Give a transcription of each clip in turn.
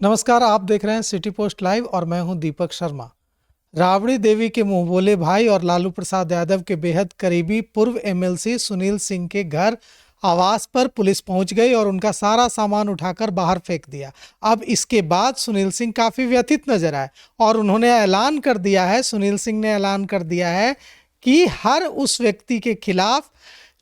नमस्कार, आप देख रहे हैं सिटी पोस्ट लाइव और मैं हूं दीपक शर्मा। राबड़ी देवी के मुंह बोले भाई और लालू प्रसाद यादव के बेहद करीबी पूर्व एमएलसी सुनील सिंह के घर आवास पर पुलिस पहुंच गई और उनका सारा सामान उठाकर बाहर फेंक दिया। अब इसके बाद सुनील सिंह काफी व्यथित नजर आए और उन्होंने ऐलान कर दिया है, सुनील सिंह ने ऐलान कर दिया है कि हर उस व्यक्ति के खिलाफ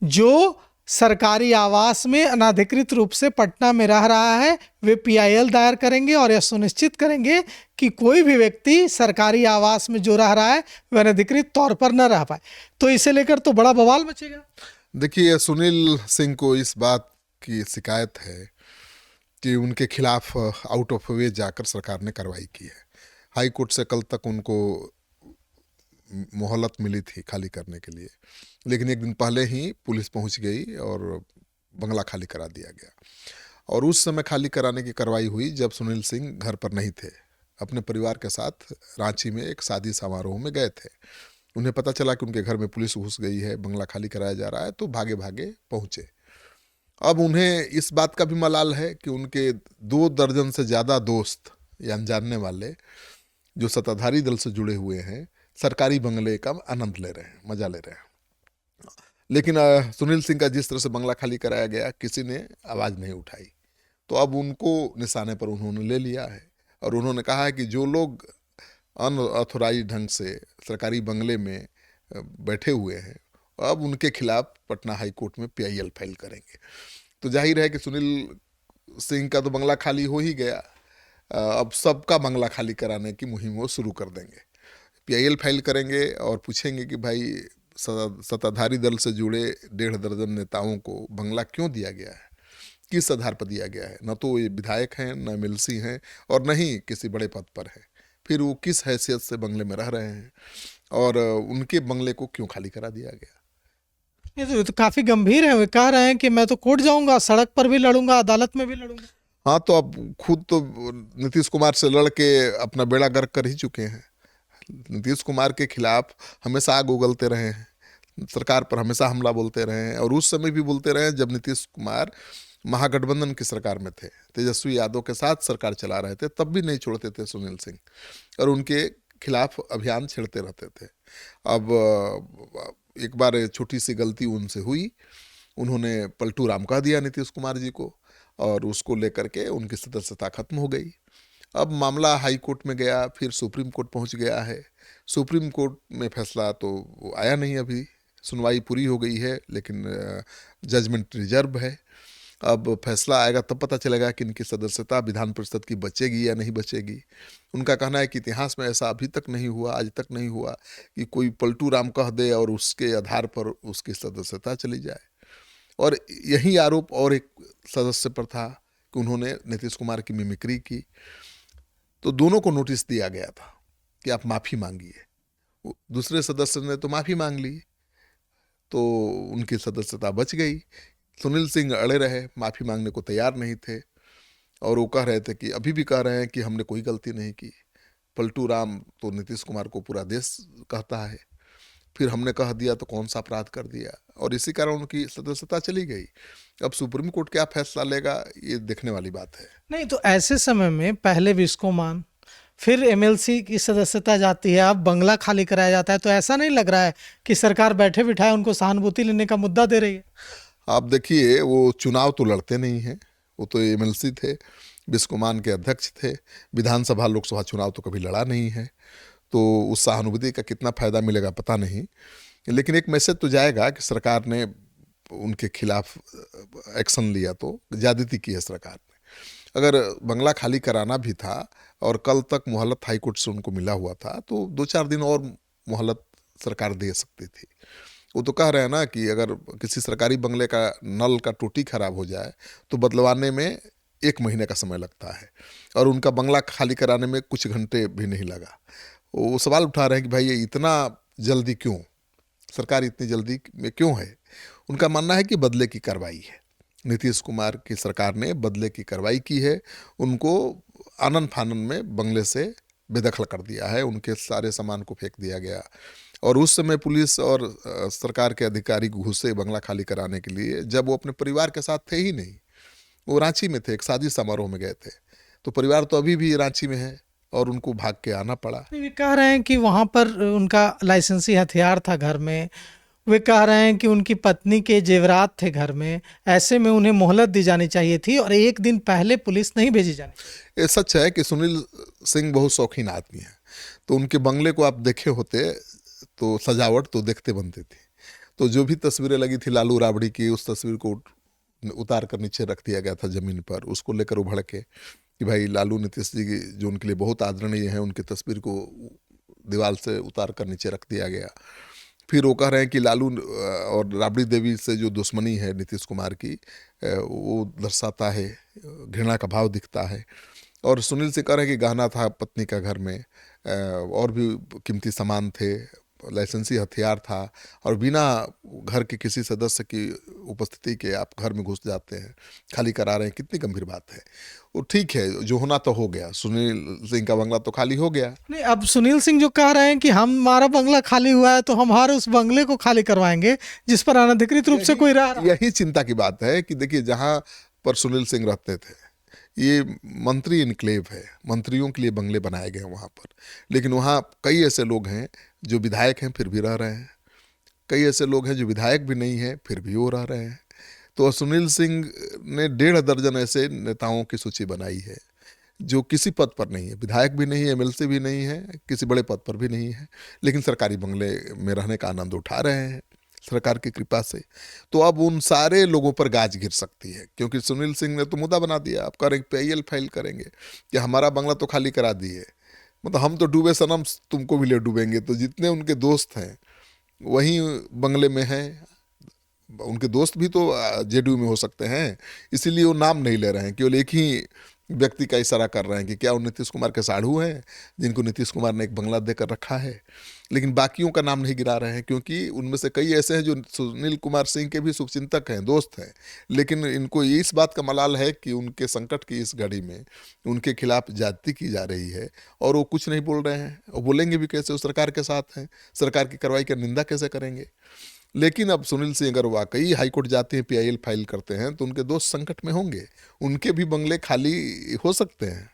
जो सरकारी आवास में अनाधिकृत रूप से पटना में रह रहा है, वे पीआईएल दायर करेंगे और यह सुनिश्चित करेंगे कि कोई भी व्यक्ति सरकारी आवास में जो रह रहा है वह अनधिकृत तौर पर न रह पाए। तो इसे लेकर तो बड़ा बवाल मचेगा। देखिए, सुनील सिंह को इस बात की शिकायत है कि उनके खिलाफ आउट ऑफ वे जाकर सरकार ने कार्रवाई की है। हाई कोर्ट से कल तक उनको मोहलत मिली थी खाली करने के लिए, लेकिन एक दिन पहले ही पुलिस पहुंच गई और बंगला खाली करा दिया गया। और उस समय खाली कराने की कार्रवाई हुई जब सुनील सिंह घर पर नहीं थे, अपने परिवार के साथ रांची में एक शादी समारोह में गए थे। उन्हें पता चला कि उनके घर में पुलिस घुस गई है, बंगला खाली कराया जा रहा है, तो भागे भागे पहुंचे। अब उन्हें इस बात का भी मलाल है कि उनके 2 दर्जन से ज़्यादा दोस्त या जानने वाले जो सत्ताधारी दल से जुड़े हुए हैं सरकारी बंगले का आनंद ले रहे हैं, मजा ले रहे हैं। लेकिन सुनील सिंह का जिस तरह से बंगला खाली कराया गया, किसी ने आवाज़ नहीं उठाई। तो अब उनको निशाने पर उन्होंने ले लिया है और उन्होंने कहा है कि जो लोग अनऑथोराइज ढंग से सरकारी बंगले में बैठे हुए हैं, अब उनके खिलाफ पटना हाई कोर्ट में पीआईएल फाइल करेंगे। तो जाहिर है कि सुनील सिंह का तो बंगला खाली हो ही गया, अब सबका बंगला खाली कराने की मुहिम वो शुरू कर देंगे। पीआईएल फाइल करेंगे और पूछेंगे कि भाई सत्ताधारी दल से जुड़े 1.5 दर्जन नेताओं को बंगला क्यों दिया गया है, किस आधार पर दिया गया है। न तो ये विधायक हैं, न एमएलसी हैं और न ही किसी बड़े पद पर हैं। फिर वो किस हैसियत से बंगले में रह रहे हैं और उनके बंगले को क्यों खाली करा दिया गया। ये तो काफी गंभीर है। वे कह रहे हैं कि मैं तो कोर्ट जाऊंगा, सड़क पर भी लड़ूंगा, अदालत में भी लड़ूंगा। हाँ, तो अब खुद तो नीतीश कुमार से लड़ के अपना बेड़ा गर्क कर ही चुके हैं। नीतीश कुमार के खिलाफ हमेशा आग उगलते रहे हैं, सरकार पर हमेशा हमला बोलते रहे हैं और उस समय भी बोलते रहे हैं जब नीतीश कुमार महागठबंधन की सरकार में थे, तेजस्वी यादव के साथ सरकार चला रहे थे, तब भी नहीं छोड़ते थे सुनील सिंह और उनके खिलाफ अभियान छेड़ते रहते थे। अब एक बार छोटी सी गलती उनसे हुई, उन्होंने पलटू राम कह दिया नीतीश कुमार जी को और उसको लेकर के उनकी सदस्यता खत्म हो गई। अब मामला हाई कोर्ट में गया, फिर सुप्रीम कोर्ट पहुंच गया है। सुप्रीम कोर्ट में फैसला तो आया नहीं, अभी सुनवाई पूरी हो गई है लेकिन जजमेंट रिजर्व है। अब फैसला आएगा तब पता चलेगा कि इनकी सदस्यता विधान परिषद की बचेगी या नहीं बचेगी। उनका कहना है कि इतिहास में ऐसा अभी तक नहीं हुआ, आज तक नहीं हुआ कि कोई पलटू राम कह दे और उसके आधार पर उसकी सदस्यता चली जाए। और यही आरोप और एक सदस्य पर था कि उन्होंने नीतीश कुमार की मिमिक्री की, तो दोनों को नोटिस दिया गया था कि आप माफ़ी मांगिए। दूसरे सदस्य ने तो माफ़ी मांग ली, तो उनकी सदस्यता बच गई। सुनील सिंह अड़े रहे, माफ़ी मांगने को तैयार नहीं थे और वो कह रहे थे कि अभी भी कह रहे हैं कि हमने कोई गलती नहीं की। पलटू राम तो नीतीश कुमार को पूरा देश कहता है, फिर हमने कह दिया तो कौन सा अपराध कर दिया, और इसी कारण उनकी सदस्यता चली गई। अब सुप्रीम कोर्ट क्या फैसला लेगा ये देखने वाली बात है। नहीं तो ऐसे समय में पहले विस्कोमान, फिर एमएलसी की सदस्यता जाती है, अब बंगला खाली कराया जाता है, तो ऐसा नहीं लग रहा है कि सरकार बैठे बिठाए उनको सहानुभूति लेने का मुद्दा दे रही है? आप देखिए, वो चुनाव तो लड़ते नहीं हैं, वो तो एमएलसी थे, बिस्कोमान के अध्यक्ष थे, विधानसभा लोकसभा चुनाव तो कभी लड़ा नहीं है, तो उस सहानुभूति का कितना फ़ायदा मिलेगा पता नहीं। लेकिन एक मैसेज तो जाएगा कि सरकार ने उनके खिलाफ एक्शन लिया, तो ज़्यादती की है सरकार ने। अगर बंगला खाली कराना भी था और कल तक मोहलत हाई कोर्ट से उनको मिला हुआ था, तो 2-4 दिन और मोहलत सरकार दे सकती थी। वो तो कह रहे हैं ना कि अगर किसी सरकारी बंगले का नल का टोटी खराब हो जाए तो बदलवाने में 1 महीने का समय लगता है और उनका बंगला खाली कराने में कुछ घंटे भी नहीं लगा। वो सवाल उठा रहे हैं कि भाई ये इतना जल्दी क्यों, सरकार इतनी जल्दी में क्यों है। उनका मानना है कि बदले की कार्रवाई है, नीतीश कुमार की सरकार ने बदले की कार्रवाई की है, उनको आनन फानन में बंगले से बेदखल कर दिया है, उनके सारे सामान को फेंक दिया गया। और उस समय पुलिस और सरकार के अधिकारी घुसे बंगला खाली कराने के लिए, जब वो अपने परिवार के साथ थे ही नहीं, वो रांची में थे, एक शादी समारोह में गए थे। तो परिवार तो अभी भी रांची में है और उनको भाग के आना पड़ा। वे कह रहे हैं कि वहां पर उनका लाइसेंसी हथियार था घर में। वे कह रहे हैं कि उनकी पत्नी के जेवरात थे घर में। ऐसे में उन्हें मोहलत दी जानी चाहिए थी और एक दिन पहले पुलिस नहीं भेजी जानी। ये सच है कि सुनील सिंह बहुत शौकीन आदमी है, तो उनके बंगले को आप देखे होते तो सजावट तो देखते बनते थी। तो जो भी तस्वीरें लगी थी लालू राबड़ी की, उस तस्वीर को उतार कर नीचे रख दिया गया था ज़मीन पर। उसको लेकर उभड़ के कि भाई लालू नीतीश जी की जो उनके लिए बहुत आदरणीय है, उनकी तस्वीर को दीवार से उतार कर नीचे रख दिया गया। फिर वो कह रहे हैं कि लालू और राबड़ी देवी से जो दुश्मनी है नीतीश कुमार की, वो दर्शाता है, घृणा का भाव दिखता है। और सुनील सिंह कह रहे हैं कि गहना था पत्नी का घर में, और भी कीमती सामान थे, लाइसेंसी हथियार था, और बिना घर के किसी सदस्य की उपस्थिति के आप घर में घुस जाते हैं, खाली करा रहे हैं। कितनी गंभीर बात है। वो ठीक है, जो होना तो हो गया, सुनील सिंह का बंगला तो खाली हो गया। नहीं, अब सुनील सिंह जो कह रहे हैं कि हमारा बंगला खाली हुआ है तो हमारे उस बंगले को खाली करवाएंगे जिस पर अनधिकृत रूप से कोई रह रहा है। यही चिंता की बात है कि देखिए, जहां पर सुनील सिंह रहते थे ये मंत्री इनक्लेव है, मंत्रियों के लिए बंगले बनाए गए हैं वहाँ पर, लेकिन वहाँ कई ऐसे लोग हैं जो विधायक हैं फिर भी रह रहे हैं, कई ऐसे लोग हैं जो विधायक भी नहीं हैं फिर भी वो रह रहे हैं। तो सुनील सिंह ने 1.5 दर्जन ऐसे नेताओं की सूची बनाई है जो किसी पद पर नहीं है, विधायक भी नहीं है, एमएलसी भी नहीं है, किसी बड़े पद पर भी नहीं है, लेकिन सरकारी बंगले में रहने का आनंद उठा रहे हैं सरकार की कृपा से। तो अब उन सारे लोगों पर गाज गिर सकती है, क्योंकि सुनील सिंह ने तो मुद्दा बना दिया। आप करेंगे PIL फाइल करेंगे कि हमारा बंगला तो खाली करा दिए, मतलब हम तो डूबे सनम तुमको भी ले डूबेंगे। तो जितने उनके दोस्त हैं वहीं बंगले में हैं, उनके दोस्त भी तो JDU में हो सकते हैं, इसीलिए वो नाम नहीं ले रहे हैं, केवल एक ही व्यक्ति का इशारा कर रहे हैं कि क्या वो नीतीश कुमार के साढ़ू हैं जिनको नीतीश कुमार ने एक बंगला देकर रखा है, लेकिन बाकियों का नाम नहीं गिरा रहे हैं, क्योंकि उनमें से कई ऐसे हैं जो सुनील कुमार सिंह के भी शुभचिंतक हैं, दोस्त हैं, लेकिन इनको इस बात का मलाल है कि उनके संकट की इस घड़ी में उनके खिलाफ ज्यादती की जा रही है और वो कुछ नहीं बोल रहे हैं। वो बोलेंगे भी कैसे? वो सरकार के साथ हैं, सरकार की कार्रवाई की निंदा कैसे करेंगे? लेकिन अब सुनील सिंह अगर वाकई हाईकोर्ट जाते हैं, PIL फाइल करते हैं, तो उनके दोस्त संकट में होंगे, उनके भी बंगले खाली हो सकते हैं।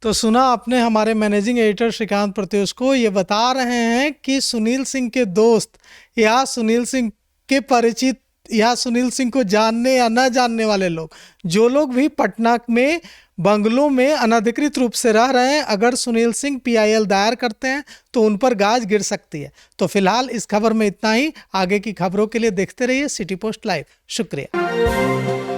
तो सुना आपने हमारे मैनेजिंग एडिटर श्रीकांत प्रत्युष को। ये बता रहे हैं कि सुनील सिंह के दोस्त या सुनील सिंह के परिचित या सुनील सिंह को जानने या न जानने वाले लोग, जो लोग भी पटना में बंगलों में अनधिकृत रूप से रह रहे हैं, अगर सुनील सिंह PIL दायर करते हैं तो उन पर गाज गिर सकती है। तो फिलहाल इस खबर में इतना ही। आगे की खबरों के लिए देखते रहिए सिटी पोस्ट लाइव। शुक्रिया।